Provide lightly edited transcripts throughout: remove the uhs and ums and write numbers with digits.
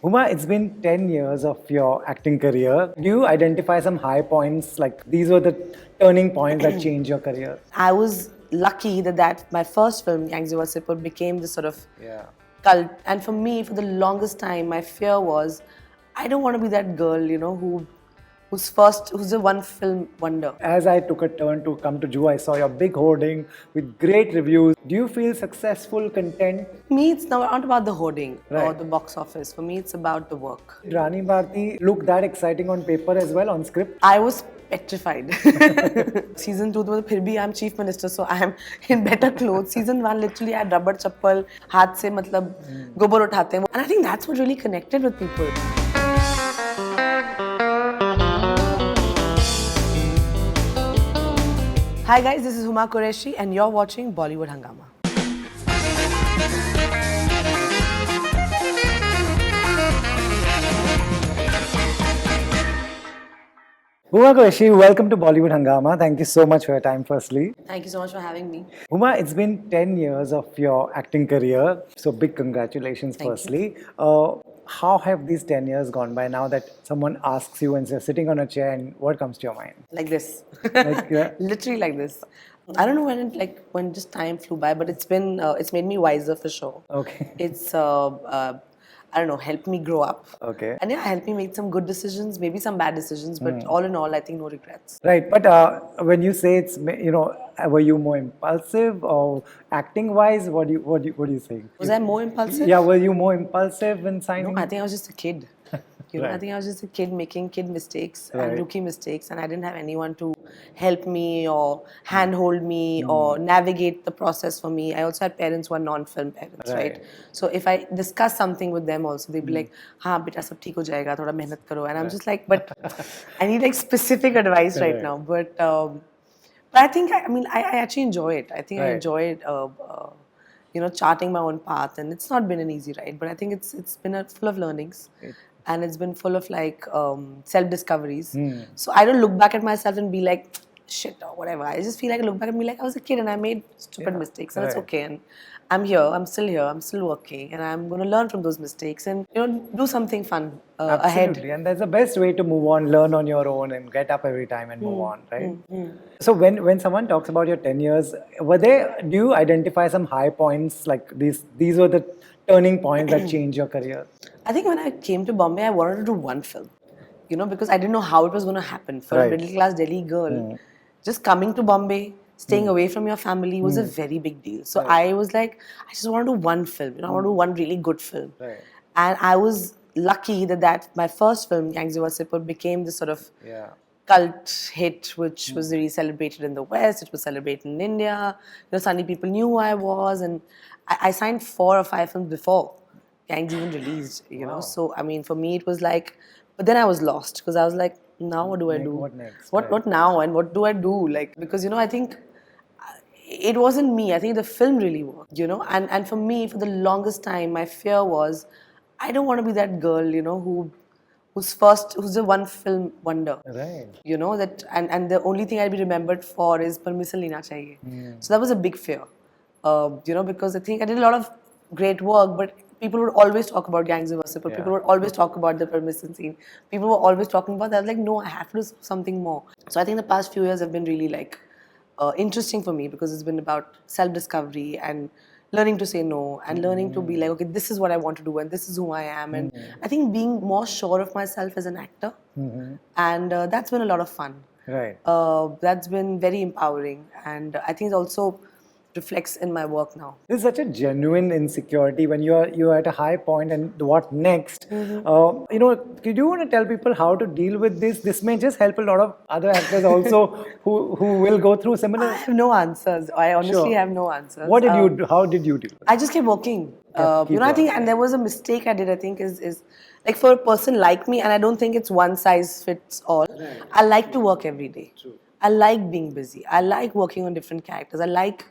Huma, it's been 10 years of your acting career. Do you identify some high points, like these were the turning points that changed your career? I was lucky that my first film, Wasseypur, became this sort of Yeah. cult. And for me, for the longest time, my fear was, I don't want to be that girl, who's a one film wonder. As I took a turn to come to Jew, I saw your big hoarding with great reviews. Do you feel successful, content? For me, it's not about the hoarding or Right. the box office. For me, it's about the work. Rani Bharti looked that exciting on paper as well, on script. I was petrified. Season 2, तो फिर भी I'm chief minister, so I am in better clothes. Season 1, literally, I had rubber chappal, हाथ से मतलब गोबर उठाते हैं. And I think that's what really connected with people. Hi guys, this is Huma Qureshi and you're watching Bollywood Hungama. Huma Qureshi, welcome to Bollywood Hungama. Thank you so much for your time, firstly. Thank you so much for having me. Huma, it's been 10 years of your acting career. So big congratulations, Thank you. firstly. How have these 10 years gone by now that someone asks you and you're sitting on a chair and what comes to your mind? Like this. Like, yeah. Literally like this. I don't know when just time flew by, but it's made me wiser for sure. Okay. It's I don't know, helped me grow up. Okay. And yeah, helped me make some good decisions, maybe some bad decisions, but all in all, I think no regrets. Right, but when you say were you more impulsive or acting-wise? What do you think? Was I more impulsive? Yeah, were you more impulsive in signing? No, I think I was just a kid. Right. I think I was just a kid making kid mistakes Right. and rookie mistakes, and I didn't have anyone to help me or handhold me or navigate the process for me. I also had parents who are non-film parents, right? So if I discuss something with them also, they'd be like, "हाँ बेटा सब ठीक हो जाएगा, थोड़ा मेहनत करो," and I'm just like, "But I need like specific advice right now." But I think I actually enjoy it. I think I Right. enjoy it. Charting my own path, and it's not been an easy ride, but I think it's been full of learnings. And it's been full of like self-discoveries. So I don't look back at myself and be like, shit or whatever. I just feel like I look back and be like, I was a kid and I made stupid mistakes and it's right. okay. And I'm here, I'm still working, and I'm going to learn from those mistakes and do something fun ahead. Absolutely, and that's the best way to move on, learn on your own, and get up every time and move on, right? So when someone talks about your 10 years, do you identify some high points, like these were the turning points that changed your career? I think when I came to Bombay, I wanted to do one film, because I didn't know how it was going to happen. For a Right. middle-class Delhi girl, just coming to Bombay, staying away from your family was a very big deal. So I was like, I just want to do one film. I want to do one really good film. Right. And I was lucky that my first film, Wasseypur, became this sort of Yeah. cult hit, which was really celebrated in the West. It was celebrated in India. Suddenly people knew who I was, and I signed 4 or 5 films before Gangs even released. Wow. So I mean, for me, it was like, but then I was lost because I was like, now what do I do? What next? What now? And what do I do? Like, because I think it wasn't me. I think the film really worked. And for me, for the longest time, my fear was, I don't want to be that girl, who's a one film wonder. Right. And the only thing I'll be remembered for is permission lena chahiye. So that was a big fear, because I think I did a lot of great work, but people would always talk about Gangs of Wasseypur. People would always talk about the permission scene. People were always talking about that. I was like, no, I have to do something more. So I think the past few years have been really like interesting for me because it's been about self-discovery and learning to say no and learning to be like, okay, this is what I want to do and this is who I am. And I think being more sure of myself as an actor. And that's been a lot of fun. Right. That's been very empowering. And I think it also reflects in my work now. There's such a genuine insecurity when you're at a high point and what next? Do you want to tell people how to deal with this? This may just help a lot of other actors also who will go through similar. I have no answers. I honestly Sure. have no answers. What did you do? How did you deal with it? I just kept working. I think, and there was a mistake I did. I think is like for a person like me, and I don't think it's one size fits all. I like to work every day. I like being busy. I like working on different characters. I like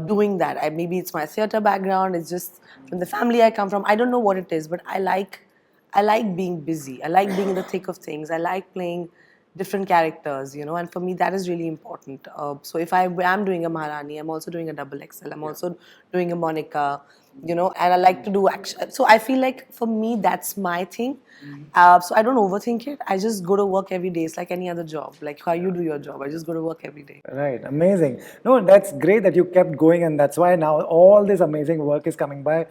doing that. Maybe it's my theatre background. It's just from the family I come from. I don't know what it is, but I like being busy. I like being in the thick of things. I like playing different characters, and for me that is really important. So if I am doing a Maharani, I'm also doing a double XL. I'm also doing a Monica. and I like to do action. So I feel like for me, that's my thing. So I don't overthink it. I just go to work every day. It's like any other job, like how you do your job. I just go to work every day. Right, amazing. No, that's great that you kept going, and that's why now all this amazing work is coming by.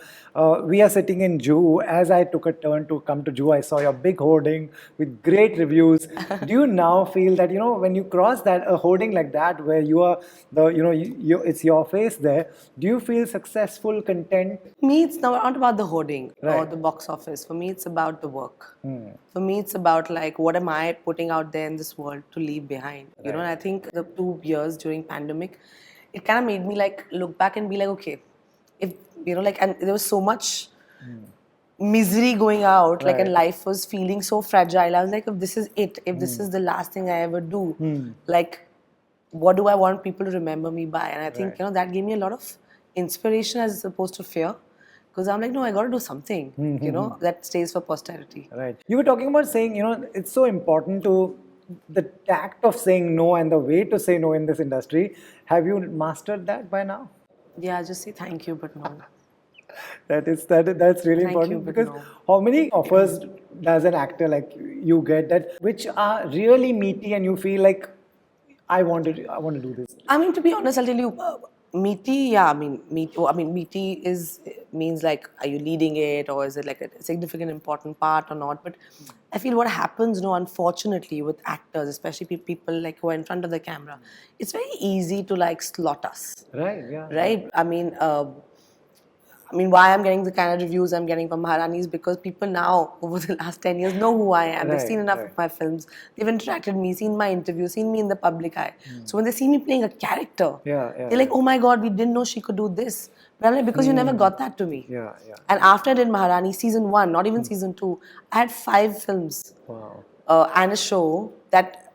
We are sitting in Juhu. As I took a turn to come to Juhu, I saw your big hoarding with great reviews. Do you now feel that when you cross that a hoarding like that, where you are it's your face there? Do you feel successful, content? Me, it's not about the hoarding or Right. the box office. For me, it's about the work. For me, it's about like what am I putting out there in this world to leave behind. And I think the 2 years during pandemic, it kind of made me like look back and be like, okay, if and there was so much misery going out, like, and Right. life was feeling so fragile. I was like, if this is it, if this is the last thing I ever do, like, what do I want people to remember me by? And I think that gave me a lot of inspiration as opposed to fear, because I'm like, no, I got to do something, that stays for posterity. Right. You were talking about saying, it's so important to the tact of saying no and the way to say no in this industry. Have you mastered that by now? Yeah, just say thank you, but no. That's really Thank important you, but because no. how many offers does an actor like you get that which are really meaty and you feel like I want to do this. I mean, to be honest, I'll tell you, meaty. Yeah, meaty means like, are you leading it, or is it like a significant, important part or not? But I feel what happens, unfortunately, with actors, especially people like who are in front of the camera, it's very easy to like slot us, Right. Yeah. right? I mean, why I'm getting the kind of reviews I'm getting from Maharani is because people now, over the last 10 years, know who I am. They've seen enough of my films. They've interacted with me, seen my interviews, seen me in the public eye. So when they see me playing a character, they're like, oh my God, we didn't know she could do this. But I'm like, because you never got that to me. Yeah. And after I did Maharani, season 1, not even season 2, I had 5 films Wow. and a show that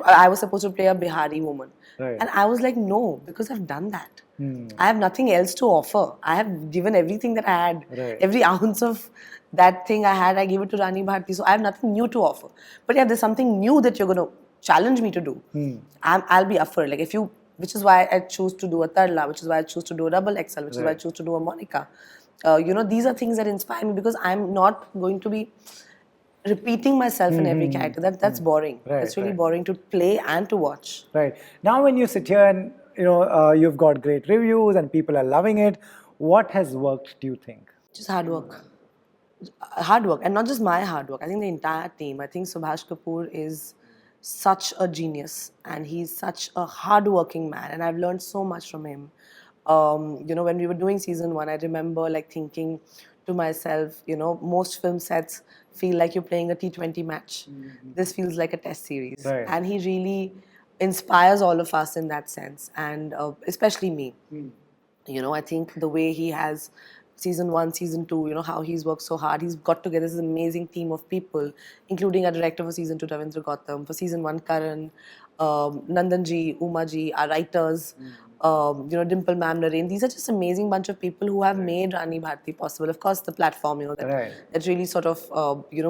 I was supposed to play a Bihari woman. Right. And I was like, no, because I've done that. I have nothing else to offer. I have given everything that I had. Right. Every ounce of that thing I had, I gave it to Rani Bharti. So I have nothing new to offer. But yeah, there's something new that you're going to challenge me to do. I'll be up for it. Like which is why I choose to do a Tarla, which is why I choose to do a Double XL, which is why I choose to do a Monica. These are things that inspire me because I'm not going to be repeating myself in every character. That's boring. Right, It's really right. boring to play and to watch. Right. Now, when you sit here and you've got great reviews and people are loving it, what has worked? Do you think? Just hard work. Hard work, and not just my hard work. I think the entire team. I think Subhash Kapoor is such a genius, and he's such a hard-working man, and I've learned so much from him. When we were doing season 1, I remember like thinking to myself, most film sets feel like you're playing a T20 match. This feels like a test series, Right. and he really inspires all of us in that sense, and especially me. I think the way he has season 1, season 2, how he's worked so hard. He's got together this amazing team of people, including our director for season 2, Ravindra Gautam, for season 1, Karan, Nandanji, Umaji, our writers, Dimple Ma'am, Naren. These are just amazing bunch of people who have made Rani Bharti possible. Of course, the platform, that really sort of,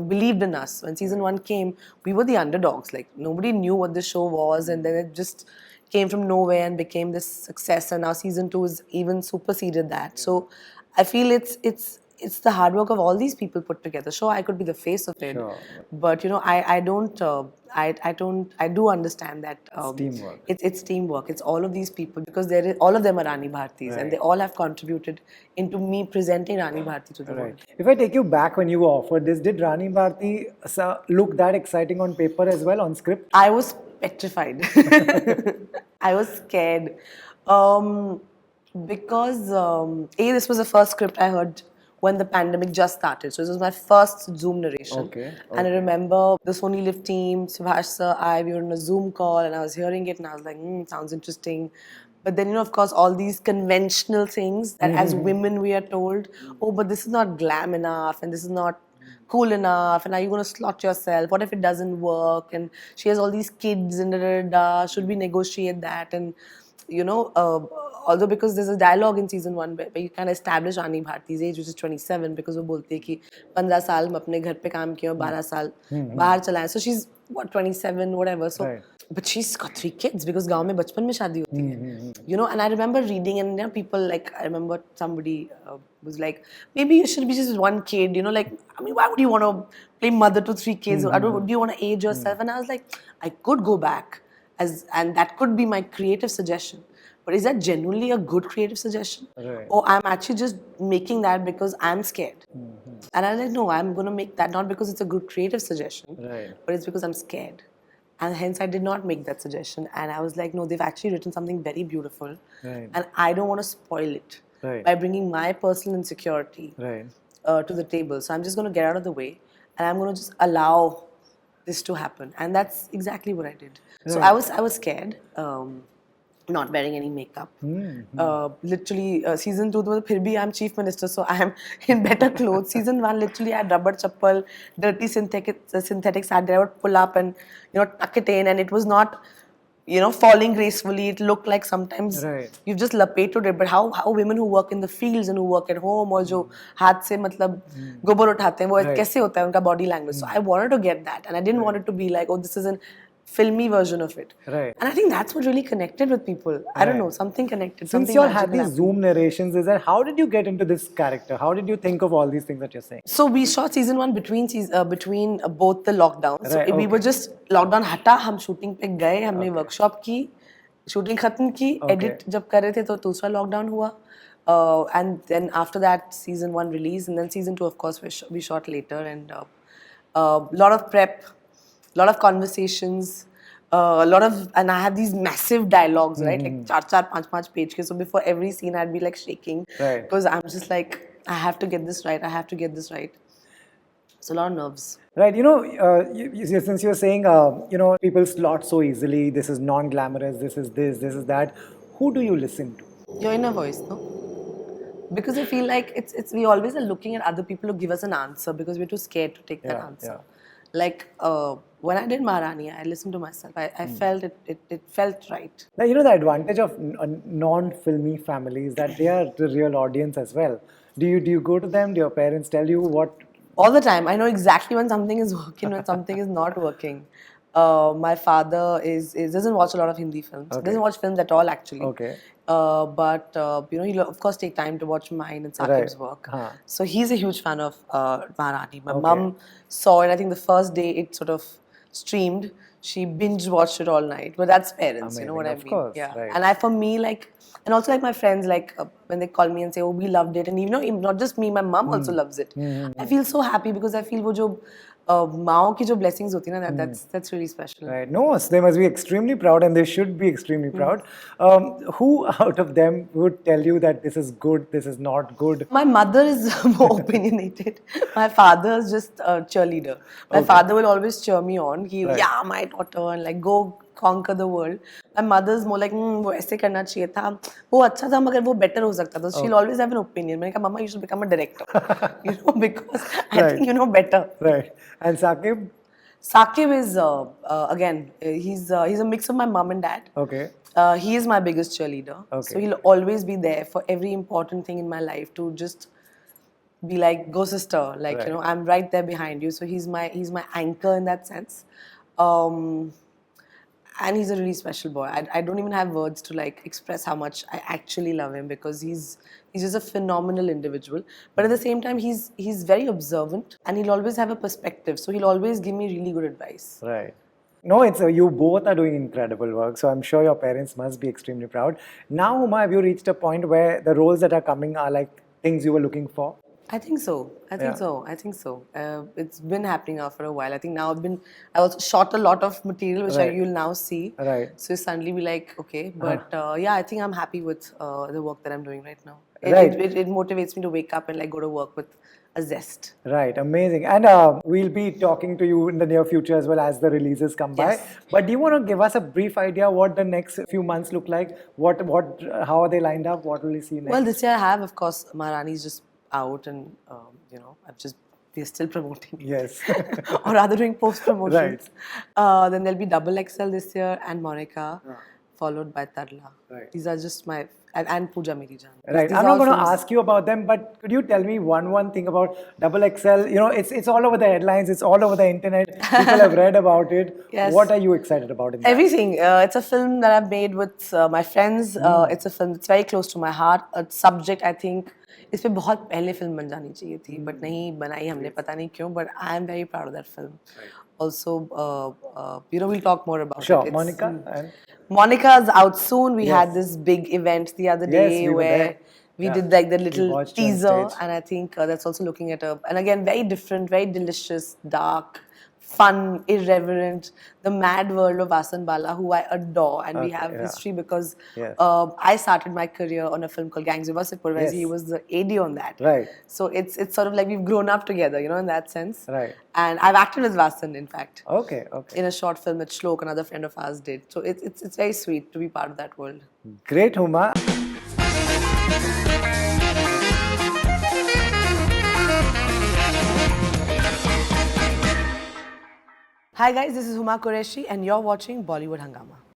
believed in us. When season 1 came, we were the underdogs. Like, nobody knew what the show was, and then it just came from nowhere and became this success. And now season 2 is even superseded that. So I feel it's the hard work of all these people put together. Sure, I could be the face of it, Sure. but I don't. I do understand that teamwork. It's teamwork. It's all of these people because all of them are Rani Bhartis, and they all have contributed into me presenting Rani Bharti to the world. If I take you back when you were offered this, did Rani Bharti look that exciting on paper as well, on script? I was petrified. I was scared. Because this was the first script I heard when the pandemic just started. So this was my first Zoom narration. Okay. And I remember the Sony Live team, Subhash sir, we were on a Zoom call and I was hearing it and I was like, sounds interesting. But then, of course, all these conventional things that as women we are told, oh, but this is not glam enough and this is not cool enough, and are you going to slot yourself? What if it doesn't work? And she has all these kids and should we negotiate that? And although because there's a dialogue in season 1 where you can establish Rani Bharti's age, which is 27, because वो बोलती है कि 15 साल मैं अपने घर पे काम किया और 12 साल बाहर चला है. So she's 27, whatever. So but she's got 3 kids because गाँव में बचपन में शादी होती है. You know, and I remember reading, and people like, I remember somebody was like, maybe you should be just one kid, you know, like, I mean, why would you want to play mother to 3 kids? I don't, do you want to age yourself? And I was like, I could go back, and that could be my creative suggestion. But is that genuinely a good creative suggestion? Right. Or I'm actually just making that because I'm scared? And I was like, no, I'm going to make that not because it's a good creative suggestion, Right. but it's because I'm scared. And hence I did not make that suggestion. And I was like, no, they've actually written something very beautiful. Right. And I don't want to spoil it Right. by bringing my personal insecurity Right. to the table. So I'm just going to get out of the way, and I'm going to just allow this to happen. And that's exactly what I did. So I was scared. Not wearing any makeup. Literally, season 2, phir bhi I'm chief minister, so I am in better clothes. Season 1, literally, I had rubber chappal, dirty synthetic sandal. I would pull up and, you know, tuck it in, and it was not, you know, falling gracefully. It looked like sometimes you've just lapeted it. But how women who work in the fields and who work at home, or jo haath se matlab gobar uthate hain, wo kaise hota hai unka body language. So I wanted to get that, and I didn't want it to be like, oh, this is an filmy version of it. Right. And I think that's what really connected with people. I don't know, something connected. Since you all had these Zoom narrations, how did you get into this character? How did you think of all these things that you're saying? So we shot season 1 between both the lockdowns. Right, So we were just lockdown hata, हम shooting पे गए, हमने workshop की, shooting खत्म की, edit जब कर रहे थे तो दूसरा lockdown हुआ. And then after that, season 1 released, and then season 2, of course, we shot later, and lot of prep, lot of conversations, and I had these massive dialogues, right? Like 4-5 page ke. So before every scene, I'd be like shaking, because I'm just like, I have to get this right. I have to get this right. So a lot of nerves. Right. You know, since you're saying, you know, people slot so easily. This is non-glamorous. This is this. This is that. Who do you listen to? Your inner voice, no? Because I feel like it's we always are looking at other people to give us an answer because we're too scared to take that answer. Like when I did Maharani, I listened to myself. I felt it felt right. Now, you know, the advantage of non-filmy families that they are the real audience as well. Do you go to them? Do your parents tell you what? All the time. I know exactly when something is working, when something is not working. My father doesn't watch a lot of Hindi films. Doesn't watch films at all, actually. Okay. But you know, he'll of course take time to watch mine and Saqib's work. So he's a huge fan of Maharani. My mum saw it. I think the first day it sort of streamed, she binge watched it all night. But that's parents, Amazing, you know what I mean? Course, yeah. Right. And for me, like, and also like my friends, like when they call me and say, "Oh, we loved it," and you know, not just me, my mum also loves it. I feel so happy because I feel वो जो माओं की जो blessings होती है ना, that's really special. Right. No, so they must be extremely proud, and they should be extremely proud. Who out of them would tell you that this is good, this is not good? My mother is more opinionated. My father is just a cheerleader. My father will always cheer me on. Yeah, my daughter, and like, go conquer the world. My mother is more like, वो ऐसे करना चाहिए था, वो अच्छा था मगर वो better हो सकता था. She'll always have an opinion. मैंने कहा, Mama, you should become a director. You know, because I think you know better. Right. And Saqib? Saqib is again, he's a mix of my mom and dad. Okay. He is my biggest cheerleader. Okay. So he'll always be there for every important thing in my life to just be like, go sister, like, you know, I'm right there behind you. So he's my anchor in that sense. And he's a really special boy. I don't even have words to like express how much I actually love him, because he's just a phenomenal individual. But at the same time, he's very observant, and he'll always have a perspective. So he'll always give me really good advice. Right. No, it's you both are doing incredible work. So I'm sure your parents must be extremely proud. Now, Huma, have you reached a point where the roles that are coming are like things you were looking for? I think so. I think so. It's been happening now for a while. I think now I also shot a lot of material which you'll now see. Right. So you suddenly be like, okay. But yeah, I think I'm happy with the work that I'm doing right now. It motivates me to wake up and like go to work with a zest. Right, amazing. And we'll be talking to you in the near future as well as the releases come by. But do you want to give us a brief idea what the next few months look like? How are they lined up? What will we see next? Well, this year I have, of course, Maharani is just out, and you know, we're still promoting. Yes. Or rather doing post promotions. Right. Then there'll be Double XL this year and Monica. followed by Tarla. Right. These are just my and Pooja Meri Jaan. Right. These I'm are not all going to films- ask you about them, but could you tell me one thing about Double XL? You know, it's all over the headlines. It's all over the internet. People have read about it. Yes. What are you excited about in that? Everything. It's a film that I've made with my friends. It's a film that's very close to my heart. A subject, I think, इस पे बहुत पहले film बन जानी चाहिए थी, but नहीं बनाई हमने पता नहीं क्यों. But I am very proud of that film. Also, we'll talk more about Sure, it. Monica. And Monica's out soon. We Yes. had this big event the other Yes, day we were where there. we Yeah. did like the We little watched you on teaser, stage. and I think that's also looking at and again, very different, very delicious, dark, fun, irreverent, the mad world of Vasan Bala, who I adore, and we Okay, have yeah. history because Yes. I started my career on a film called Gangs of Wasseypur, where Yes. he was the AD on that. Right. So it's sort of like we've grown up together, in that sense. Right. And I've acted with Vasan, in fact. Okay. Okay. In a short film that Shlok, another friend of ours, did. So it's very sweet to be part of that world. Great, Huma. Hi guys, this is Huma Qureshi and you're watching Bollywood Hungama.